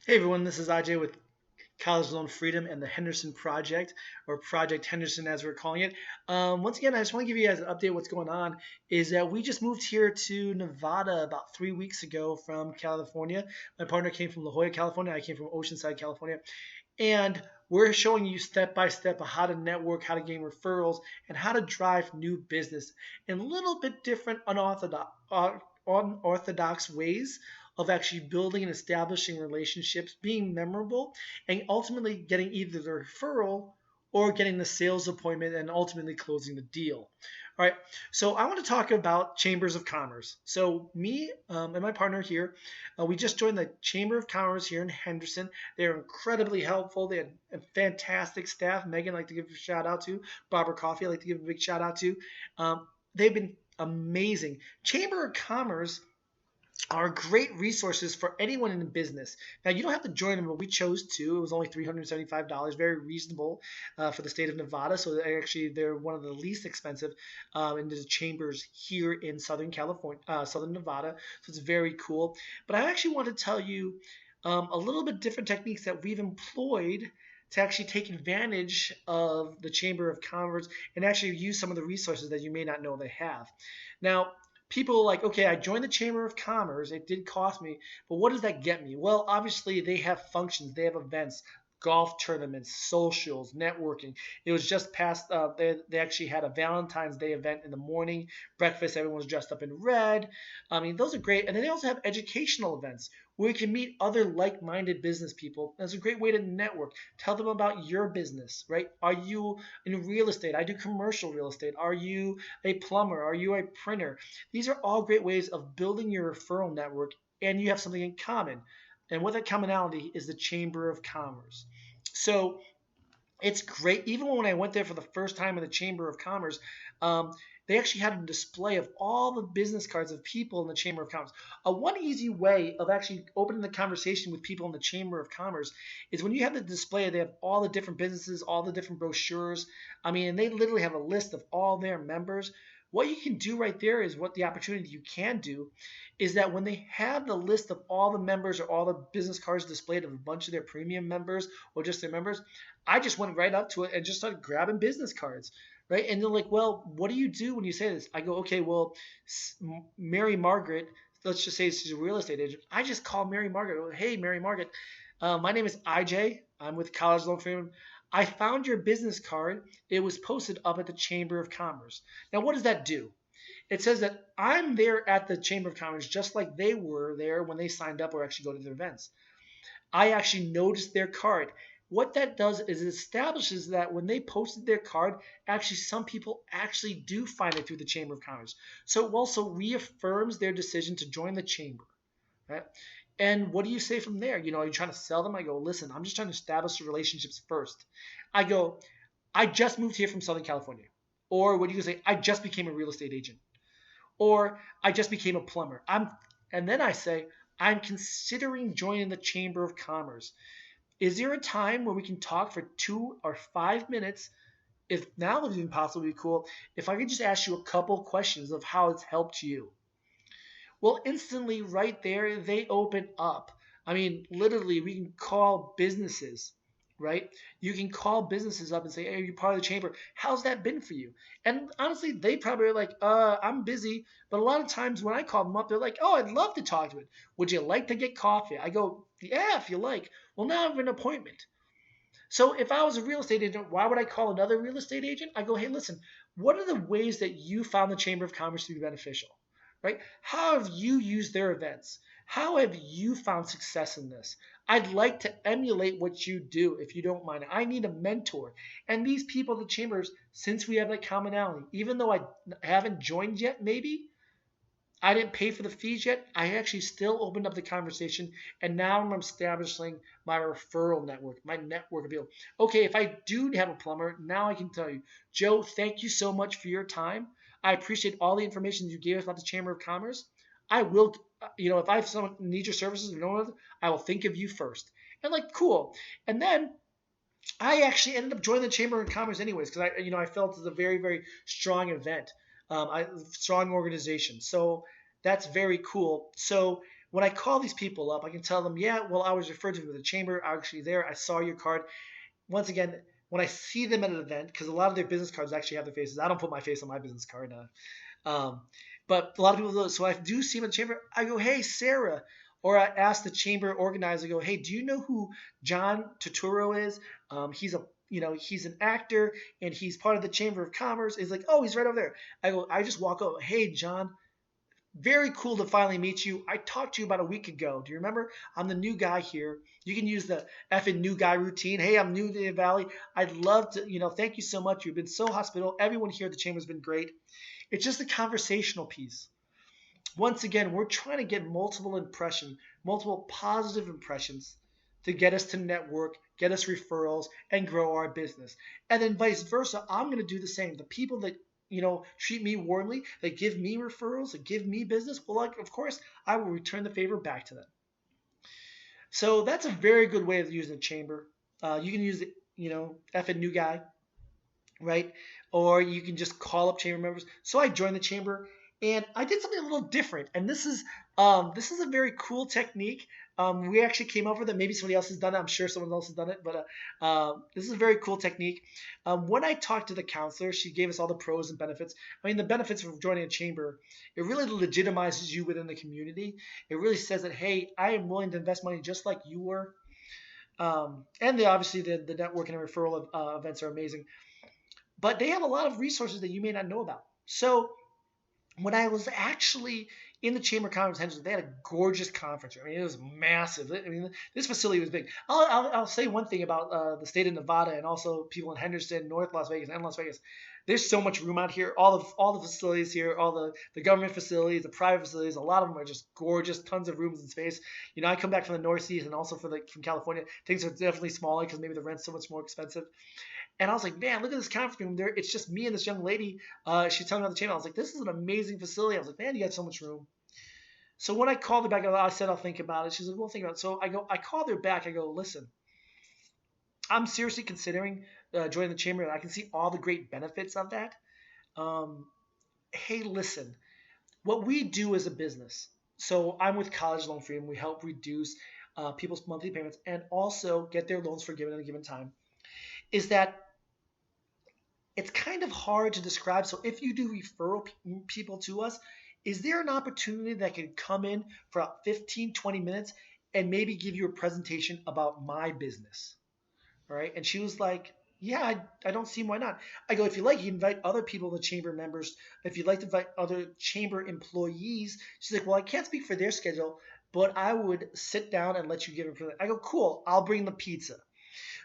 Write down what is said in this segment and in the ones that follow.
Hey everyone, this is Ajay with College Loan Freedom and the Henderson Project, or Project Henderson as we're calling it. Once again, I just want to give you guys an update. What's going on is that we just moved here to Nevada about 3 weeks ago from California. My partner came from La Jolla, California. I came from Oceanside, California. And we're showing you step by step of how to network, how to gain referrals, and how to drive new business in a little bit different, unorthodox ways of actually building and establishing relationships, being memorable, and ultimately getting either the referral or getting the sales appointment and ultimately closing the deal. All right, so I want to talk about chambers of commerce. So me and my partner here, we just joined the Chamber of Commerce here in Henderson. They're incredibly helpful. They had a fantastic staff. Megan, I'd like to give a shout out to. Barbara Coffee, I'd like to give a big shout out to. They've been amazing. Chamber of Commerce are great resources for anyone in business. Now, you don't have to join them, but we chose to. It was only $375, very reasonable for the state of Nevada. So they're one of the least expensive in the chambers here in Southern California, Southern Nevada. So it's very cool. But I actually want to tell you a little bit different techniques that we've employed to actually take advantage of the Chamber of Commerce and actually use some of the resources that you may not know they have. Now, people are like, okay, I joined the Chamber of Commerce. It did cost me, but what does that get me? Well, obviously they have functions, they have events, golf tournaments, socials, networking. It was just past. They actually had a Valentine's Day event in the morning. Breakfast, everyone was dressed up in red. I mean, those are great. And then they also have educational events where you can meet other like-minded business people. That's a great way to network. Tell them about your business, right? Are you in real estate? I do commercial real estate. Are you a plumber? Are you a printer? These are all great ways of building your referral network, and you have something in common. And what that commonality is the Chamber of Commerce. So it's great. Even when I went there for the first time in the Chamber of Commerce, they actually had a display of all the business cards of people in the Chamber of Commerce. One easy way of actually opening the conversation with people in the Chamber of Commerce is when you have the display, they have all the different businesses, all the different brochures. I mean, and they literally have a list of all their members. What you can do right there is what the opportunity you can do is that when they have the list of all the members or all the business cards displayed of a bunch of their premium members or just their members, I just went right up to it and just started grabbing business cards, right? And they're like, well, what do you do when you say this? I go, okay, well, Mary Margaret, let's just say she's a real estate agent. I just call Mary Margaret. Hey, Mary Margaret, my name is IJ. I'm with College Loan Freedom. I found your business card. It was posted up at the Chamber of Commerce. Now, what does that do? It says that I'm there at the Chamber of Commerce just like they were there when they signed up or actually go to their events. I actually noticed their card. What that does is it establishes that when they posted their card, actually some people actually do find it through the Chamber of Commerce. So it also reaffirms their decision to join the chamber. Right? And what do you say from there? Are you trying to sell them? I go, listen, I'm just trying to establish the relationships first. I go, I just moved here from Southern California. Or what do you say? I just became a real estate agent. Or I just became a plumber. And then I say, I'm considering joining the Chamber of Commerce. Is there a time where we can talk for 2 or 5 minutes? If now would be possible, would be cool. If I could just ask you a couple questions of how it's helped you. Well, instantly right there, they open up. I mean, literally, we can call businesses, right? You can call businesses up and say, hey, are you part of the chamber? How's that been for you? And honestly, they probably are like, I'm busy. But a lot of times when I call them up, they're like, oh, I'd love to talk to it. Would you like to get coffee? I go, yeah, if you like. Well, now I have an appointment. So if I was a real estate agent, why would I call another real estate agent? I go, hey, listen, what are the ways that you found the Chamber of Commerce to be beneficial? Right? How have you used their events? How have you found success in this? I'd like to emulate what you do if you don't mind. I need a mentor. And these people at the chambers, since we have that commonality, even though I haven't joined yet, maybe I didn't pay for the fees yet, I actually still opened up the conversation. And now I'm establishing my referral network, my network appeal. Okay, if I do have a plumber, now I can tell you, Joe, thank you so much for your time. I appreciate all the information you gave us about the Chamber of Commerce. I will, if I have someone need your services or no one, I will think of you first. And like, cool. And then I actually ended up joining the Chamber of Commerce anyways because I felt it was a very, very strong event, strong organization. So that's very cool. So When I call these people up, I can tell them, yeah, well, I was referred to the chamber. I was actually there. I saw your card. Once again, when I see them at an event, because a lot of their business cards actually have their faces. I don't put my face on my business card. Um, but a lot of people do. So I do see them in the chamber. I go, hey, Sarah. Or I ask the chamber organizer, I go, hey, do you know who John Turturro is? He's a he's an actor and he's part of the Chamber of Commerce. He's like, oh, he's right over there. I go, I just walk over, hey, John, very cool to finally meet you. I talked to you about a week ago. Do you remember? I'm the new guy here. You can use the effing new guy routine. Hey, I'm new to the Valley. I'd love to, thank you so much. You've been so hospitable. Everyone here at the chamber has been great. It's just a conversational piece. Once again, we're trying to get multiple positive impressions to get us to network, get us referrals, and grow our business. And then vice versa, I'm going to do the same. The people that treat me warmly, that give me referrals, that give me business, well, like, of course, I will return the favor back to them. So that's a very good way of using the chamber. You can use it, effing new guy, right? Or you can just call up chamber members. So I joined the chamber and I did something a little different. And this is a very cool technique. We actually came up with it. Maybe somebody else has done it. I'm sure someone else has done it, but this is a very cool technique. When I talked to the counselor, she gave us all the pros and benefits. I mean, the benefits of joining a chamber, it really legitimizes you within the community. It really says that, hey, I am willing to invest money just like you were. And obviously the networking and referral events are amazing, but they have a lot of resources that you may not know about. So when I was actually in the Chamber Conference Henderson, they had a gorgeous conference room. I mean, it was massive. I mean, this facility was big. I'll say one thing about the state of Nevada and also people in Henderson, North Las Vegas, and Las Vegas. There's so much room out here. All the facilities here, all the government facilities, the private facilities, a lot of them are just gorgeous. Tons of rooms and space. I come back from the Northeast and also from California. Things are definitely smaller because maybe the rent's so much more expensive. And I was like, man, look at this conference room there. It's just me and this young lady. She's telling me on the channel. I was like, this is an amazing facility. I was like, man, you got so much room. So when I called her back, I said, I'll think about it. She's like, we'll think about it. So I called her back. I go, listen, I'm seriously considering joining the chamber. And I can see all the great benefits of that. Hey, listen, what we do as a business. So I'm with College Loan Freedom. We help reduce people's monthly payments and also get their loans forgiven at a given time. Is that it's kind of hard to describe. So if you do referral people to us, is there an opportunity that could come in for about 15, 20 minutes and maybe give you a presentation about my business? All right. And she was like, yeah, I don't see why not. I go, if you like, you invite other people, the chamber members. If you'd like to invite other chamber employees. She's like, well, I can't speak for their schedule, but I would sit down and let you give it. I go, cool. I'll bring the pizza.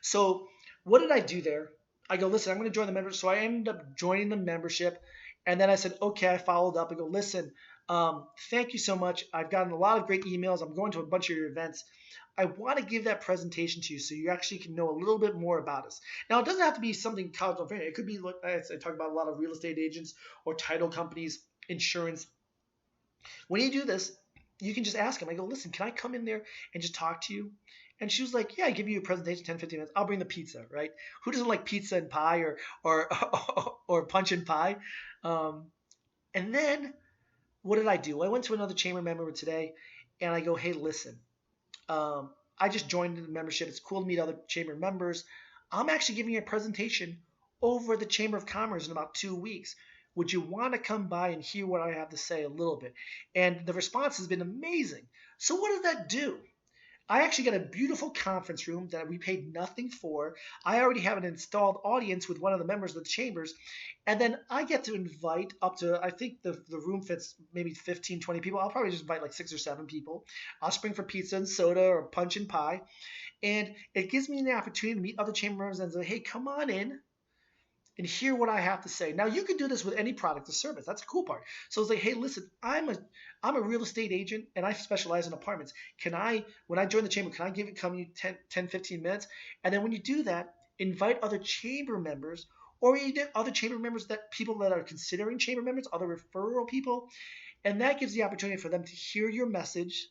So what did I do there? I go, listen, I'm going to join the membership. So I ended up joining the membership. And then I said, okay, I followed up. I go, listen, thank you so much. I've gotten a lot of great emails. I'm going to a bunch of your events. I want to give that presentation to you so you actually can know a little bit more about us. Now, it doesn't have to be something college or family. It could be, as I talk about, a lot of real estate agents or title companies, insurance. When you do this, you can just ask them. I go, listen, can I come in there and just talk to you? And she was like, yeah, I give you a presentation, 10, 15 minutes. I'll bring the pizza, right? Who doesn't like pizza and pie or or punch and pie? And then what did I do? I went to another chamber member today and I go, hey, listen, I just joined the membership. It's cool to meet other chamber members. I'm actually giving you a presentation over the Chamber of Commerce in about 2 weeks. Would you want to come by and hear what I have to say a little bit? And the response has been amazing. So what does that do? I actually got a beautiful conference room that we paid nothing for. I already have an installed audience with one of the members of the chambers. And then I get to invite up to, I think the room fits maybe 15, 20 people. I'll probably just invite like 6 or 7 people. I'll spring for pizza and soda or punch and pie. And it gives me the opportunity to meet other chamber members and say, hey, come on in and hear what I have to say. Now, you can do this with any product or service. That's the cool part. So it's like, hey, listen, I'm a real estate agent and I specialize in apartments. When I join the chamber, can I come you 10, 15 minutes? And then when you do that, invite other chamber members or other chamber members, people that are considering chamber members, other referral people. And that gives the opportunity for them to hear your message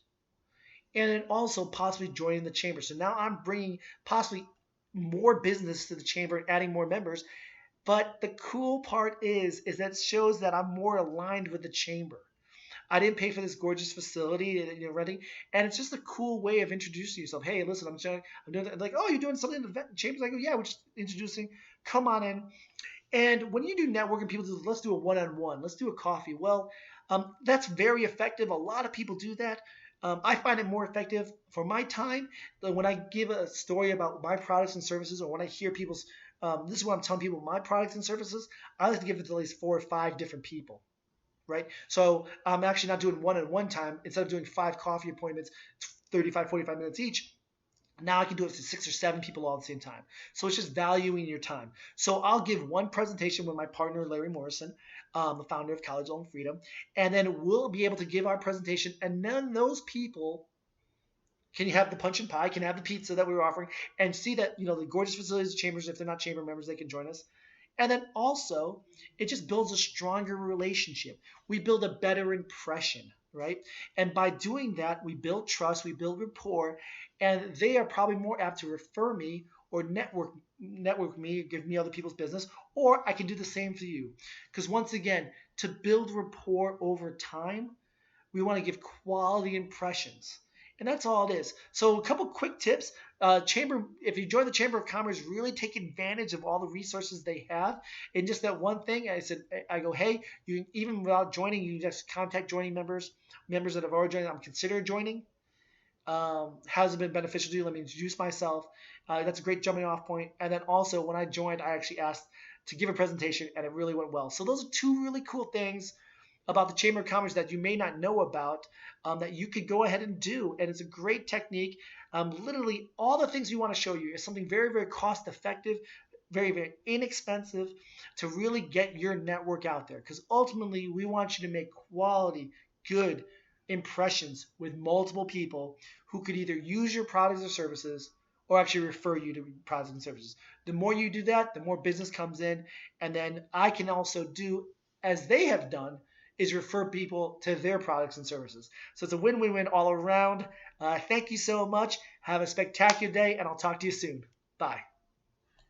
and then also possibly join the chamber. So now I'm bringing possibly more business to the chamber and adding more members. But the cool part is that it shows that I'm more aligned with the chamber. I didn't pay for this gorgeous facility that you're renting, and it's just a cool way of introducing yourself. Hey, listen, I'm doing that. Like, oh, you're doing something in the chambers? I go, yeah, we're just introducing. Come on in. And when you do networking, people do, let's do a one-on-one, let's do a coffee. Well, that's very effective. A lot of people do that. I find it more effective for my time than when I give a story about my products and services, or when I hear people's. This is what I'm telling people my products and services. I like to give it to at least 4 or 5 different people, right? So I'm actually not doing one at one time. Instead of doing 5 coffee appointments, 35, 45 minutes each, now I can do it to 6 or 7 people all at the same time. So it's just valuing your time. So I'll give one presentation with my partner, Larry Morrison, the founder of College Loan Freedom, and then we'll be able to give our presentation. And then those people can have the punch and pie, can have the pizza that we were offering, and see that, the gorgeous facilities, chambers, if they're not chamber members, they can join us. And then also, it just builds a stronger relationship. We build a better impression, right? And by doing that, we build trust, we build rapport, and they are probably more apt to refer me or network me, give me other people's business, or I can do the same for you. Because once again, to build rapport over time, we want to give quality impressions. And that's all it is. So a couple quick tips. Chamber, if you join the Chamber of Commerce, really take advantage of all the resources they have. And just that one thing, I go, hey, you even without joining, you just contact joining members that have already joined. I'm considering joining. Has it been beneficial to you? Let me introduce myself. That's a great jumping off point. And then also, when I joined, I actually asked to give a presentation, and it really went well. So those are 2 really cool things about the Chamber of Commerce that you may not know about, that you could go ahead and do. And it's a great technique. Literally, all the things we want to show you is something very, very cost effective, very, very inexpensive to really get your network out there. Because ultimately, we want you to make quality, good impressions with multiple people who could either use your products or services or actually refer you to products and services. The more you do that, the more business comes in. And then I can also do as they have done, is refer people to their products and services. So it's a win-win-win all around. Thank you so much. Have a spectacular day, and I'll talk to you soon. Bye.